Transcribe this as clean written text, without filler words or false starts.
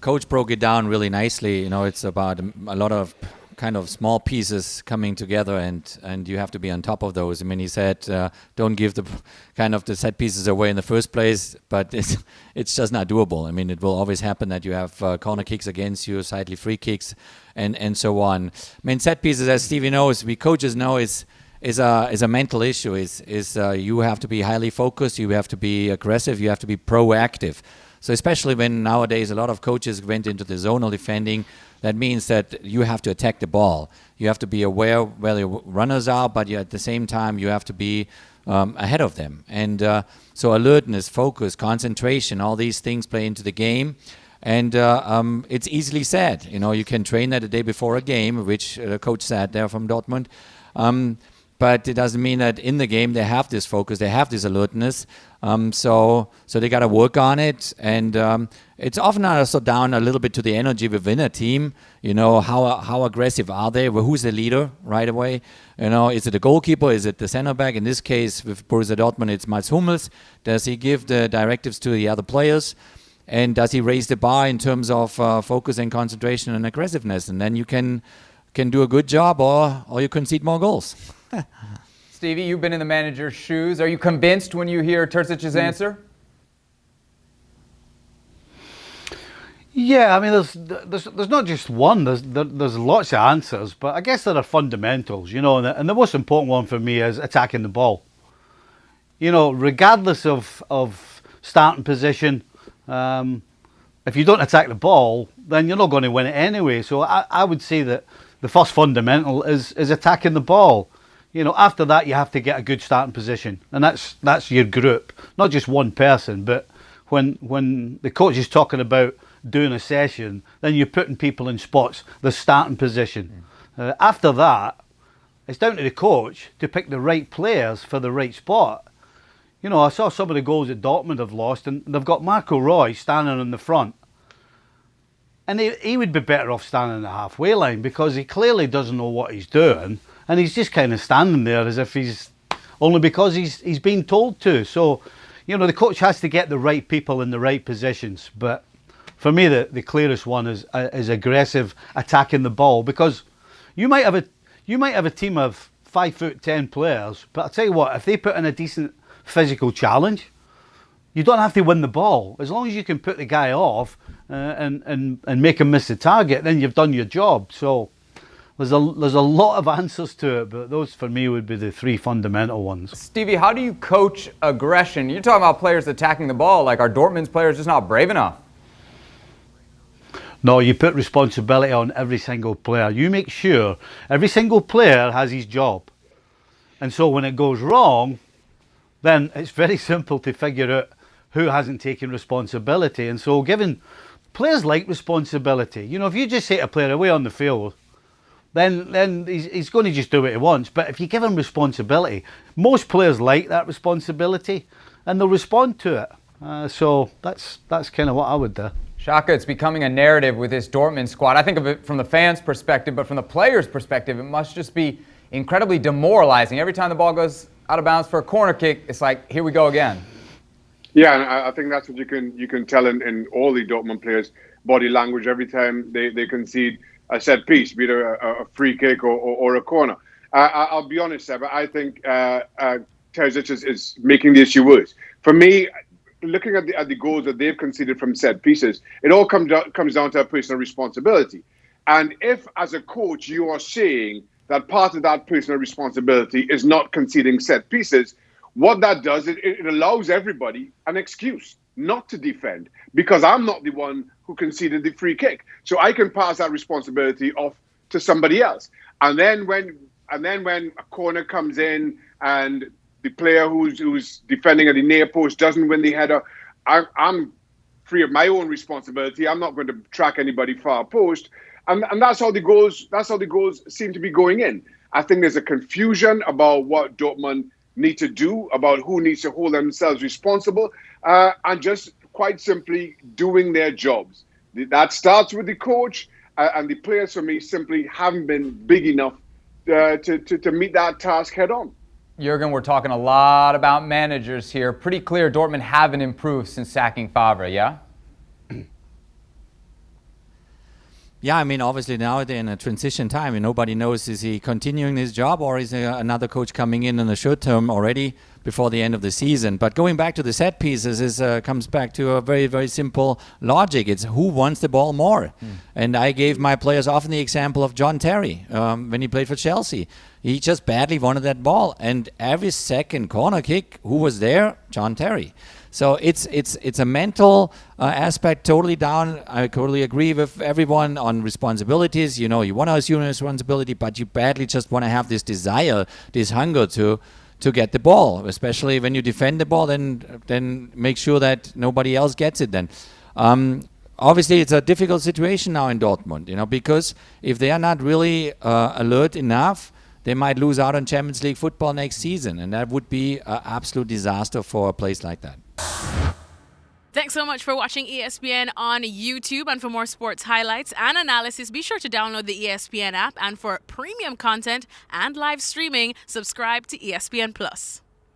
Coach broke it down really nicely. It's about a lot of kind of small pieces coming together, and you have to be on top of those. I mean, he said, don't give the set pieces away in the first place, but it's just not doable. I mean, it will always happen that you have corner kicks against you, slightly free kicks, and so on. I mean, set pieces, as Stevie knows, we coaches know, is a mental issue. You have to be highly focused, you have to be aggressive, you have to be proactive. So especially when nowadays a lot of coaches went into the zonal defending, that means that you have to attack the ball. You have to be aware where the runners are, but at the same time you have to be ahead of them. And so alertness, focus, concentration, all these things play into the game. And it's easily said. You can train that the day before a game, which the coach said there from Dortmund. But it doesn't mean that in the game they have this focus, they have this alertness. So they got to work on it. And it's often also down a little bit to the energy within a team. How aggressive are they? Well, who's the leader right away? Is it the goalkeeper? Is it the center back? In this case, with Borussia Dortmund, it's Mats Hummels. Does he give the directives to the other players? And does he raise the bar in terms of focus and concentration and aggressiveness? And then you can do a good job, or you concede more goals. Stevie, you've been in the manager's shoes. Are you convinced when you hear Terzic's answer? Yeah, I mean, there's not just one. There's lots of answers, but I guess there are fundamentals, and the most important one for me is attacking the ball. Regardless of starting position, if you don't attack the ball, then you're not going to win it anyway. So I would say that the first fundamental is attacking the ball. After that, you have to get a good starting position, and that's your group, not just one person. But when the coach is talking about doing a session, then you're putting people in spots, the starting position. After that, it's down to the coach to pick the right players for the right spot. I saw some of the goals that Dortmund have lost, and they've got Marco Reus standing in the front. And he would be better off standing in the halfway line, because he clearly doesn't know what he's doing. And he's just kind of standing there as if only because he's been told to. So, the coach has to get the right people in the right positions. But for me, the clearest one is aggressive, attacking the ball. Because you might have a team of 5'10" players, but I'll tell you what, if they put in a decent physical challenge, you don't have to win the ball. As long as you can put the guy off and make him miss the target, then you've done your job. So there's a lot of answers to it, but those for me would be the three fundamental ones. Stevie, how do you coach aggression? You're talking about players attacking the ball. Like, are Dortmund's players just not brave enough? No, you put responsibility on every single player. You make sure every single player has his job. And so when it goes wrong, then it's very simple to figure out who hasn't taken responsibility. And so giving players like responsibility, if you just say to a player away on the field, then he's going to just do what he wants. But if you give him responsibility, most players like that responsibility and they'll respond to it. So that's kind of what I would do. Shaka, it's becoming a narrative with this Dortmund squad. I think of it from the fans' perspective, but from the players' perspective, it must just be incredibly demoralizing. Every time the ball goes out of bounds for a corner kick, it's like, here we go again. Yeah, and I think that's what you can tell in all the Dortmund players' body language every time they concede a set piece, be it a free kick or a corner. I'll be honest, Seb, I think Terzic is making the issue worse. For me, looking at the goals that they've conceded from set pieces, it all comes down to a personal responsibility. And if, as a coach, you are saying that part of that personal responsibility is not conceding set pieces, what that does, it allows everybody an excuse not to defend, because I'm not the one who conceded the free kick. So I can pass that responsibility off to somebody else. And then when a corner comes in and the player who's defending at the near post doesn't win the header, I'm free of my own responsibility. I'm not going to track anybody far post. And that's how the goals seem to be going in. I think there's a confusion about what Dortmund need to do, about who needs to hold themselves responsible, and just quite simply doing their jobs. That starts with the coach, and the players for me simply haven't been big enough to meet that task head on. Jurgen, we're talking a lot about managers here. Pretty clear Dortmund haven't improved since sacking Favre, yeah? Yeah, I mean, obviously now they're in a transition time, and nobody knows, is he continuing his job, or is there another coach coming in the short term already before the end of the season? But going back to the set pieces comes back to a very, very simple logic. It's who wants the ball more. And I gave my players often the example of John Terry when he played for Chelsea. He just badly wanted that ball, and every second corner kick, who was there? John Terry. So it's a mental aspect totally down. I totally agree with everyone on responsibilities. You know, you want to assume responsibility, but you badly just want to have this desire, this hunger to get the ball, especially when you defend the ball. Then make sure that nobody else gets it. Then. Obviously, it's a difficult situation now in Dortmund, because if they are not really alert enough, they might lose out on Champions League football next season, and that would be an absolute disaster for a place like that. Thanks so much for watching ESPN on YouTube, and for more sports highlights and analysis, be sure to download the ESPN app, and for premium content and live streaming, subscribe to ESPN Plus.